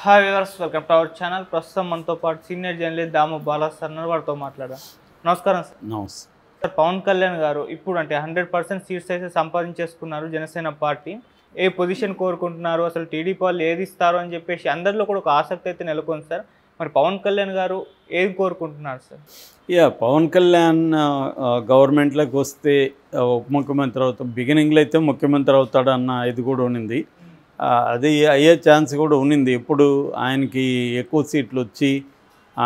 Hi viewers, welcome to our channel. ప్రస్తుతం మనతో పాటు సీనియర్ జర్నలిస్ట్ దాము బాలా సార్ వారితో మాట్లాడదాం. నమస్కారం సార్. నమస్తే సార్, పవన్ కళ్యాణ్ గారు ఇప్పుడు అంటే 100% సీట్స్ అయితే సంపాదించేసుకున్నారు జనసేన పార్టీ. ఏ పొజిషన్ కోరుకుంటున్నారు, అసలు టీడీపీ వాళ్ళు ఏది ఇస్తారు అని చెప్పేసి అందరిలో కూడా ఒక ఆసక్తి అయితే నెలకొంది సార్. మరి పవన్ కళ్యాణ్ గారు ఏది కోరుకుంటున్నారు సార్? పవన్ కళ్యాణ్ గవర్నమెంట్లోకి వస్తే ఉప ముఖ్యమంత్రి అవుతాం, బిగినింగ్లో అయితే ముఖ్యమంత్రి అవుతాడన్న ఇది కూడా ఉన్నింది. అది అయ్యే ఛాన్స్ కూడా ఉన్నింది. ఇప్పుడు ఆయనకి ఎక్కువ సీట్లు వచ్చి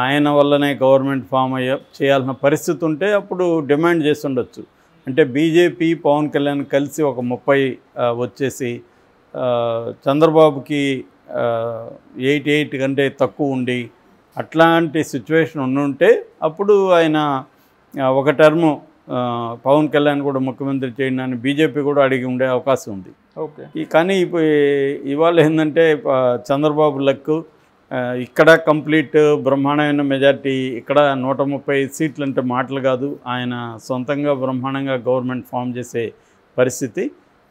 ఆయన వల్లనే గవర్నమెంట్ ఫామ్ చేయాల్సిన పరిస్థితి ఉంటే అప్పుడు డిమాండ్ చేసి ఉండొచ్చు. అంటే బీజేపీ పవన్ కళ్యాణ్ కలిసి ఒక 30 వచ్చేసి చంద్రబాబుకి 88 కంటే తక్కువ ఉండి అట్లాంటి సిచ్యువేషన్ ఉంటే అప్పుడు ఆయన ఒక టర్ము పవన్ కళ్యాణ్ కూడా ముఖ్యమంత్రి చేయడాన్ని బీజేపీ కూడా అడిగి ఉండే అవకాశం ఉంది. ఓకే. కానీ ఇవాళ ఏంటంటే చంద్రబాబు లక్కు ఇక్కడ కంప్లీట్ బ్రహ్మాండమైన మెజార్టీ, ఇక్కడ 130 సీట్లు అంటే మాటలు కాదు, ఆయన సొంతంగా బ్రహ్మాండంగా గవర్నమెంట్ ఫామ్ చేసే పరిస్థితి.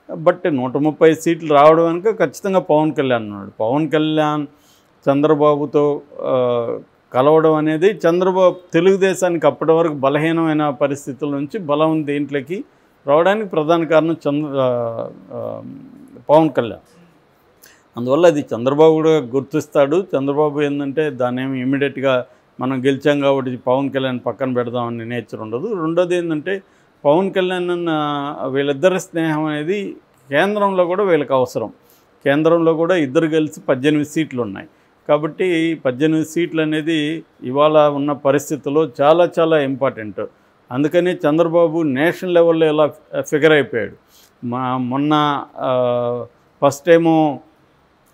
బట్ 130 సీట్లు రావడం కనుక ఖచ్చితంగా పవన్ కళ్యాణ్ ఉన్నాడు. పవన్ కళ్యాణ్ చంద్రబాబుతో కలవడం అనేది చంద్రబాబు తెలుగుదేశానికి అప్పటి వరకు బలహీనమైన పరిస్థితుల నుంచి బలం దేంట్లోకి రావడానికి ప్రధాన కారణం పవన్ కళ్యాణ్. అందువల్ల అది చంద్రబాబు కూడా గుర్తిస్తాడు. చంద్రబాబు ఏంటంటే దాన్ని ఏమి ఇమీడియట్గా మనం గెలిచాం కాబట్టి పవన్ కళ్యాణ్ పక్కన పెడదామని నేచర్ ఉండదు. రెండోది ఏంటంటే పవన్ కళ్యాణ్ వీళ్ళిద్దరి స్నేహం అనేది కేంద్రంలో కూడా వీళ్ళకి అవసరం. కేంద్రంలో కూడా ఇద్దరు కలిసి 18 సీట్లు ఉన్నాయి కాబట్టి 18 సీట్లు అనేది ఇవాళ ఉన్న పరిస్థితుల్లో చాలా చాలా ఇంపార్టెంట్. అందుకని చంద్రబాబు నేషనల్ లెవెల్లో ఇలా ఫిగర్ అయిపోయాడు. మొన్న ఫస్ట్ ఏమో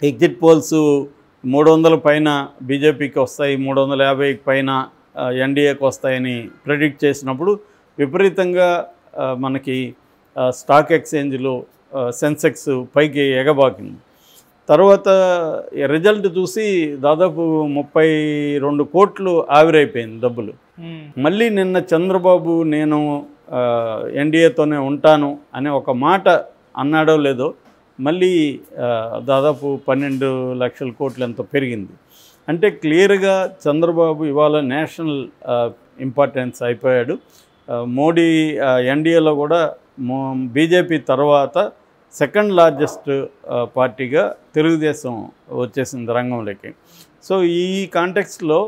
ఎగ్జిట్ పోల్స్ 300 పైన బీజేపీకి వస్తాయి, 350 పైన ఎన్డీఏకి వస్తాయని ప్రెడిక్ట్ చేసినప్పుడు విపరీతంగా మనకి స్టాక్ ఎక్స్చేంజ్లో సెన్సెక్స్ పైకి ఎగబాకింది. తర్వాత రిజల్ట్ చూసి దాదాపు 32 కోట్లు ఆవిరైపోయింది డబ్బులు. మళ్ళీ నిన్న చంద్రబాబు నేను ఎన్డీఏతోనే ఉంటాను అనే ఒక మాట అన్నాడో లేదో మళ్ళీ దాదాపు 12 లక్షల కోట్లు ఎంతో పెరిగింది. అంటే క్లియర్గా చంద్రబాబు ఇవాళ నేషనల్ ఇంపార్టెన్స్ అయిపోయాడు. మోడీ ఎన్డీఏలో కూడా బీజేపీ తర్వాత సెకండ్ లార్జెస్ట్ పార్టీగా తెలుగుదేశం వచ్చేసింది రంగంలోకి. సో ఈ కాంటెక్స్ట్లో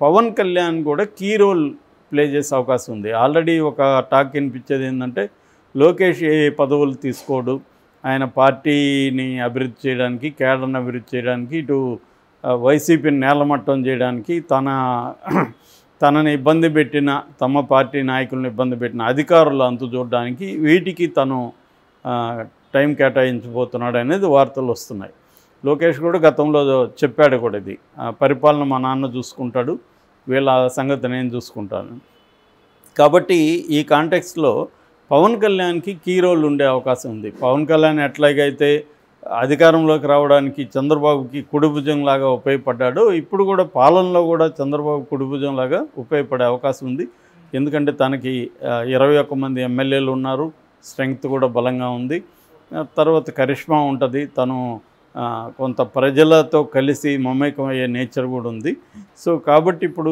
పవన్ కళ్యాణ్ కూడా కీ రోల్ ప్లే చేసే అవకాశం ఉంది. ఆల్రెడీ ఒక టాక్ వినిపించేది ఏంటంటే లోకేష్ ఏ పదవులు తీసుకోడు, ఆయన పార్టీని అభివృద్ధి చేయడానికి, కేడర్ని అభివృద్ధి చేయడానికి, ఇటు వైసీపీని నేలమట్టం చేయడానికి, తనని ఇబ్బంది పెట్టిన తమ పార్టీ నాయకులను ఇబ్బంది పెట్టిన అధికారులు అంతు చూడడానికి వీటికి తను టైం కేటాయించబోతున్నాడు అనేది వార్తలు వస్తున్నాయి. లోకేష్ కూడా గతంలో చెప్పాడు కూడా, ఇది పరిపాలన మా నాన్న చూసుకుంటాడు, వీళ్ళ సంగతి నేను చూసుకుంటాను. కాబట్టి ఈ కాంటెక్స్ట్లో పవన్ కళ్యాణ్కి కీ రోల్ ఉండే అవకాశం ఉంది. పవన్ కళ్యాణ్ ఎట్లాగైతే అధికారంలోకి రావడానికి చంద్రబాబుకి కుడిభుజంలాగా ఉపయోగపడ్డాడో ఇప్పుడు కూడా పాలనలో కూడా చంద్రబాబు కుడిభుజంలాగా ఉపయోగపడే అవకాశం ఉంది. ఎందుకంటే తనకి 21 మంది ఎమ్మెల్యేలు ఉన్నారు, స్ట్రెంగ్త్ కూడా బలంగా ఉంది, తర్వాత కరిష్మా ఉంటుంది, తను కొంత ప్రజలతో కలిసి మమేకం అయ్యే నేచర్ కూడా ఉంది. సో కాబట్టి ఇప్పుడు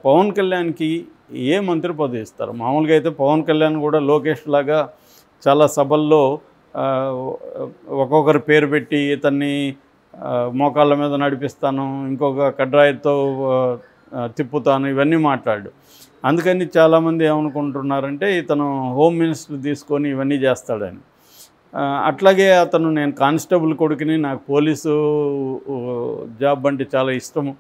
పవన్ కళ్యాణ్కి ఏ మంత్రి పదవి ఇస్తారు? మామూలుగా అయితే పవన్ కళ్యాణ్ కూడా లోకేష్ లాగా చాలా సభల్లో ఒక్కొక్కరి పేరు పెట్టి ఇతన్ని మోకాళ్ళ మీద నడిపిస్తాను, ఇంకొక కడ్రాయితో తిప్పుతాను, ఇవన్నీ మాట్లాడు. అందుకని చాలామంది ఏమనుకుంటున్నారంటే ఇతను హోమ్ మినిస్టర్ తీసుకొని ఇవన్నీ చేస్తాడని. అట్లాగే అతను నేను కానిస్టేబుల్ కొడుకుని, నాకు పోలీసు జాబ్ అంటే చాలా ఇష్టము,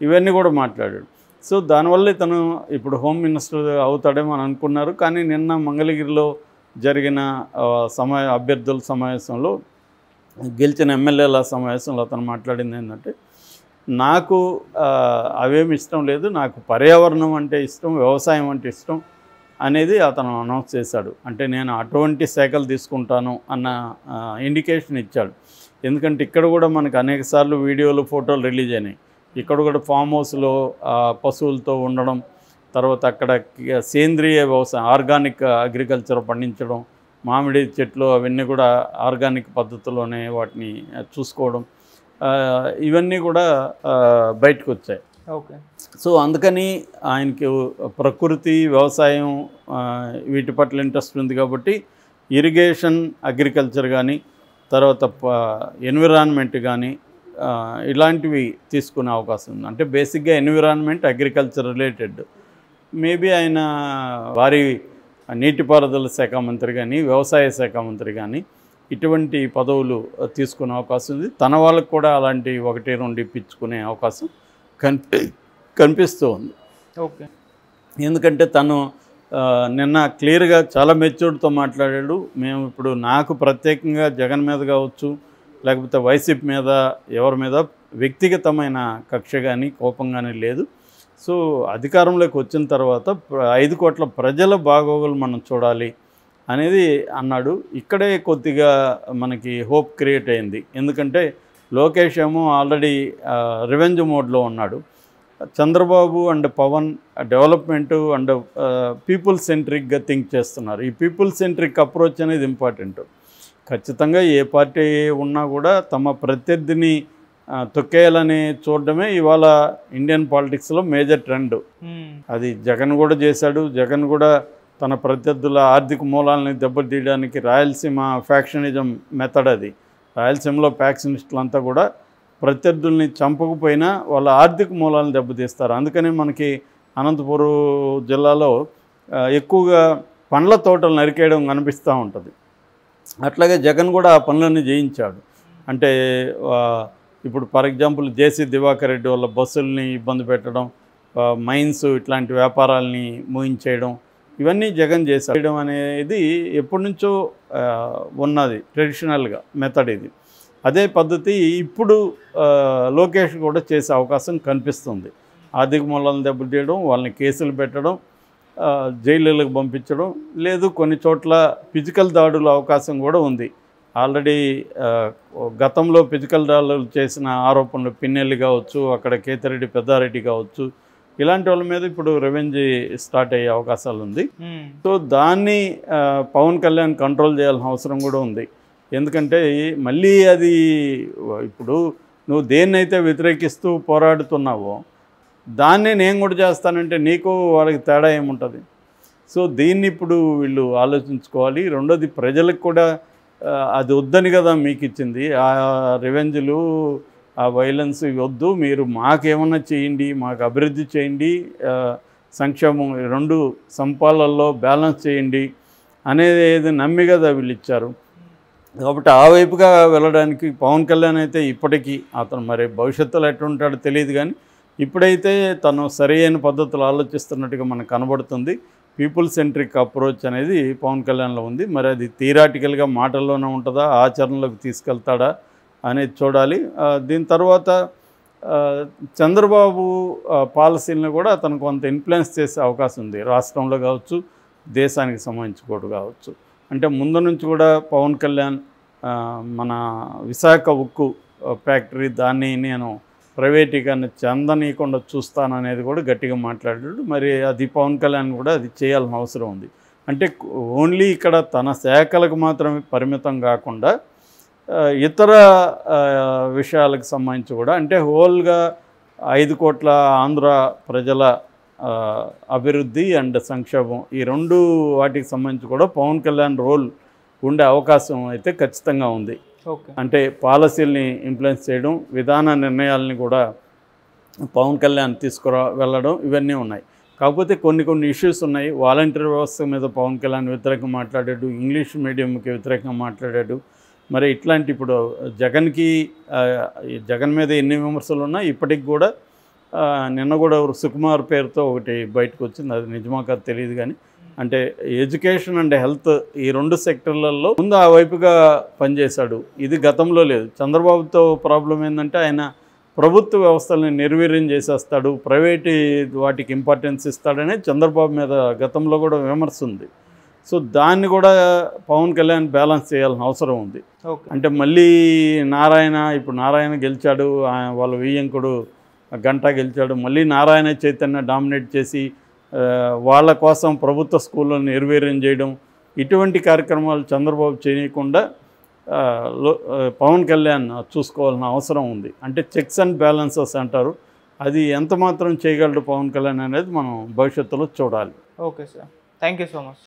ఇవన్నీ కూడా మాట్లాడాడు. సో దానివల్ల ఇతను ఇప్పుడు హోమ్ మినిస్టర్ అవుతాడేమో అని అనుకున్నారు. కానీ నిన్న మంగళగిరిలో జరిగిన అభ్యర్థుల సమావేశంలో, గెలిచిన ఎమ్మెల్యేల సమావేశంలో అతను మాట్లాడింది ఏంటంటే నాకు అవేమి ఇష్టం లేదు, నాకు పర్యావరణం అంటే ఇష్టం, వ్యవసాయం అంటే ఇష్టం అనేది అతను అనౌన్స్ చేశాడు. అంటే నేను అటువంటి శాఖలు తీసుకుంటాను అన్న ఇండికేషన్ ఇచ్చాడు. ఎందుకంటే ఇక్కడ కూడా మనకు అనేకసార్లు వీడియోలు, ఫోటోలు రిలీజ్ అయినాయి. ఇక్కడ కూడా ఫామ్ హౌస్లో పశువులతో ఉండడం, తర్వాత అక్కడ సేంద్రియ వ్యవసాయం, ఆర్గానిక్ అగ్రికల్చర్ పండించడం, మామిడి చెట్లు అవన్నీ కూడా ఆర్గానిక్ పద్ధతిలోనే వాటిని చూసుకోవడం, ఇవన్నీ కూడా బయటకు వచ్చాయి. ఓకే. సో అందుకని ఆయనకి ప్రకృతి, వ్యవసాయం వీటి పట్ల ఇంట్రెస్ట్ ఉంది కాబట్టి ఇరిగేషన్, అగ్రికల్చర్ కానీ, తర్వాత ఎన్విరాన్మెంట్ కానీ ఇలాంటివి తీసుకునే అవకాశం ఉంది. అంటే బేసిక్గా ఎన్విరాన్మెంట్, అగ్రికల్చర్ రిలేటెడ్. మేబీ ఆయన వారి నీటిపారుదల శాఖ మంత్రి కానీ, వ్యవసాయ శాఖ మంత్రి కానీ ఇటువంటి పదవులు తీసుకునే అవకాశం ఉంది. తన వాళ్ళకు కూడా అలాంటి 1-2 ఇప్పించుకునే అవకాశం కనిపిస్తూ ఉంది. ఓకే. ఎందుకంటే తను నిన్న క్లియర్గా చాలా మెచ్యూర్డ్తో మాట్లాడాడు. మేము ఇప్పుడు నాకు ప్రత్యేకంగా జగన్ మీద కావచ్చు, లేకపోతే వైసీపీ మీద, ఎవరి మీద వ్యక్తిగతమైన కక్ష కానీ కోపం కానీ లేదు. సో అధికారంలోకి వచ్చిన తర్వాత 5 కోట్ల ప్రజల బాగోగులు మనం చూడాలి అనేది అన్నాడు. ఇక్కడే కొద్దిగా మనకి హోప్ క్రియేట్ అయింది. ఎందుకంటే లోకేష్ ఏమో ఆల్రెడీ రివెంజ్ మోడ్లో ఉన్నాడు. Chandrababu and Pawan development and people సెంట్రిక్గా థింక్ చేస్తున్నారు. ఈ పీపుల్ సెంట్రిక్ అప్రోచ్ అనేది ఇంపార్టెంట్. ఖచ్చితంగా ఏ పార్టీ ఉన్నా కూడా తమ ప్రత్యర్థిని తొక్కేయాలని చూడడమే ఇవాళ ఇండియన్ పాలిటిక్స్లో మేజర్ ట్రెండ్. అది జగన్ కూడా చేశాడు. జగన్ కూడా తన ప్రత్యర్థుల ఆర్థిక మూలాలని దెబ్బతీయడానికి రాయలసీమ ఫ్యాక్షనిజం మెథడ్ అది. రాయలసీమలో ఫ్యాక్షనిస్టులంతా కూడా ప్రత్యర్థుల్ని చంపకపోయినా వాళ్ళ ఆర్థిక మూలాలను దెబ్బతీస్తారు. అందుకని మనకి అనంతపురం జిల్లాలో ఎక్కువగా పండ్ల తోటలు నరికేయడం కనిపిస్తూ ఉంటుంది. అట్లాగే జగన్ కూడా ఆ పనులన్నీ చేయించాడు. అంటే ఇప్పుడు ఫర్ ఎగ్జాంపుల్ జేసీ దివాకర్ రెడ్డి వాళ్ళ బస్సుల్ని ఇబ్బంది పెట్టడం, మైన్స్ ఇట్లాంటి వ్యాపారాలని మూయించేయడం, ఇవన్నీ జగన్ చేసేయడం అనేది ఎప్పటి నుంచో ఉన్నది ట్రెడిషనల్గా మెథడ్ ఇది. అదే పద్ధతి ఇప్పుడు లోకేష్ కూడా చేసే అవకాశం కనిపిస్తుంది. ఆర్థిక మూలాలను దెబ్బతీయడం, వాళ్ళని కేసులు పెట్టడం, జైలులకు పంపించడం, లేదు కొన్ని చోట్ల ఫిజికల్ దాడుల అవకాశం కూడా ఉంది. ఆల్రెడీ గతంలో ఫిజికల్ దాడులు చేసిన ఆరోపణలు పిన్నెల్లి కావచ్చు, అక్కడ కేతిరెడ్డి పెద్దారెడ్డి కావచ్చు, ఇలాంటి వాళ్ళ మీద ఇప్పుడు రెవెంజ్ స్టార్ట్ అయ్యే అవకాశాలు ఉంది. సో దాన్ని పవన్ కళ్యాణ్ కంట్రోల్ చేయాల్సిన అవసరం కూడా ఉంది. ఎందుకంటే మళ్ళీ అది ఇప్పుడు నువ్వు దేన్నైతే వ్యతిరేకిస్తూ పోరాడుతున్నావో దాన్నే నేను కూడా చేస్తానంటే నీకు వాళ్ళకి తేడా ఏముంటుంది? సో దీన్ని ఇప్పుడు వీళ్ళు ఆలోచించుకోవాలి. రెండోది ప్రజలకు కూడా అది వద్దని కదా మీకు ఇచ్చింది, ఆ రివెంజ్లు, ఆ వైలెన్స్ వద్దు, మీరు మాకేమన్నా చేయండి, మాకు అభివృద్ధి చేయండి, సంక్షేమం 2 సంపాలలో బ్యాలెన్స్ చేయండి అనేది నమ్మి కదా వీళ్ళు ఇచ్చారు. కాబట్టి ఆ వైపుగా వెళ్ళడానికి పవన్ కళ్యాణ్ అయితే ఇప్పటికీ, అతను మరి భవిష్యత్తులో ఎట్లుంటాడో తెలియదు కానీ ఇప్పుడైతే తను సరైన పద్ధతులు ఆలోచిస్తున్నట్టుగా మనకు కనబడుతుంది. పీపుల్ సెంట్రిక్ అప్రోచ్ అనేది పవన్ కళ్యాణ్లో ఉంది. మరి అది థియరాటికల్గా మాటల్లోనే ఉంటుందా, ఆచరణలోకి తీసుకెళ్తాడా అనేది చూడాలి. దీని తర్వాత చంద్రబాబు పాలసీలను కూడా అతను కొంత ఇన్ఫ్లుయెన్స్ చేసే అవకాశం ఉంది. రాష్ట్రంలో కావచ్చు, దేశానికి సంబంధించి కూడా కావచ్చు. అంటే ముందు నుంచి కూడా పవన్ కళ్యాణ్ మన విశాఖ ఉక్కు ఫ్యాక్టరీ దాన్ని నేను ప్రైవేటీకరణ చెందనీయకుండా చూస్తాననేది కూడా గట్టిగా మాట్లాడాడు. మరి అది పవన్ కళ్యాణ్ కూడా అది చేయాల్సిన అవసరం ఉంది. అంటే ఓన్లీ ఇక్కడ తన శాఖలకు మాత్రమే పరిమితం కాకుండా ఇతర విషయాలకు సంబంధించి కూడా, అంటే హోల్గా 5 కోట్ల ఆంధ్ర ప్రజల అభివృద్ధి అండ్ సంక్షేమం, ఈ 2 వాటికి సంబంధించి కూడా పవన్ కళ్యాణ్ రోల్ ఉండే అవకాశం అయితే ఖచ్చితంగా ఉంది. అంటే పాలసీల్ని ఇన్ఫ్లుయెన్స్ చేయడం, విధాన నిర్ణయాలని కూడా పవన్ కళ్యాణ్ వెళ్ళడం, ఇవన్నీ ఉన్నాయి. కాకపోతే కొన్ని ఇష్యూస్ ఉన్నాయి. వాలంటీర్ వ్యవస్థ మీద పవన్ కళ్యాణ్ వ్యతిరేకంగా మాట్లాడాడు, ఇంగ్లీష్ మీడియంకి వ్యతిరేకంగా మాట్లాడాడు. మరి ఇట్లాంటి ఇప్పుడు జగన్ మీద ఎన్ని విమర్శలు ఉన్నా ఇప్పటికి కూడా నిన్న కూడా సుకుమార్ పేరుతో ఒకటి బయటకు వచ్చింది. అది నిజమా కాదు తెలియదు కానీ, అంటే ఎడ్యుకేషన్ అండ్ హెల్త్ ఈ 2 సెక్టర్లలో ముందు ఆ వైపుగా పనిచేశాడు. ఇది గతంలో లేదు. చంద్రబాబుతో ప్రాబ్లం ఏంటంటే ఆయన ప్రభుత్వ వ్యవస్థల్ని నిర్వీర్యం చేసేస్తాడు, ప్రైవేటు వాటికి ఇంపార్టెన్స్ ఇస్తాడనే చంద్రబాబు మీద గతంలో కూడా విమర్శ ఉంది. సో దాన్ని కూడా పవన్ కళ్యాణ్ బ్యాలెన్స్ చేయాల్సిన అవసరం ఉంది. అంటే మళ్ళీ ఇప్పుడు నారాయణ గెలిచాడు, వాళ్ళ వియ్యంకుడు గంటా గెలిచాడు, మళ్ళీ నారాయణ చైతన్య డామినేట్ చేసి వాళ్ళ కోసం ప్రభుత్వ స్కూళ్ళను నిర్వీర్యం చేయడం, ఇటువంటి కార్యక్రమాలు చంద్రబాబు చేయకుండా పవన్ కళ్యాణ్ చూసుకోవాల్సిన అవసరం ఉంది. అంటే చెక్స్ అండ్ బ్యాలెన్సెస్ అంటారు, అది ఎంత మాత్రం చేయగలడు పవన్ కళ్యాణ్ అనేది మనం భవిష్యత్తులో చూడాలి. Okay sir, thank you so much.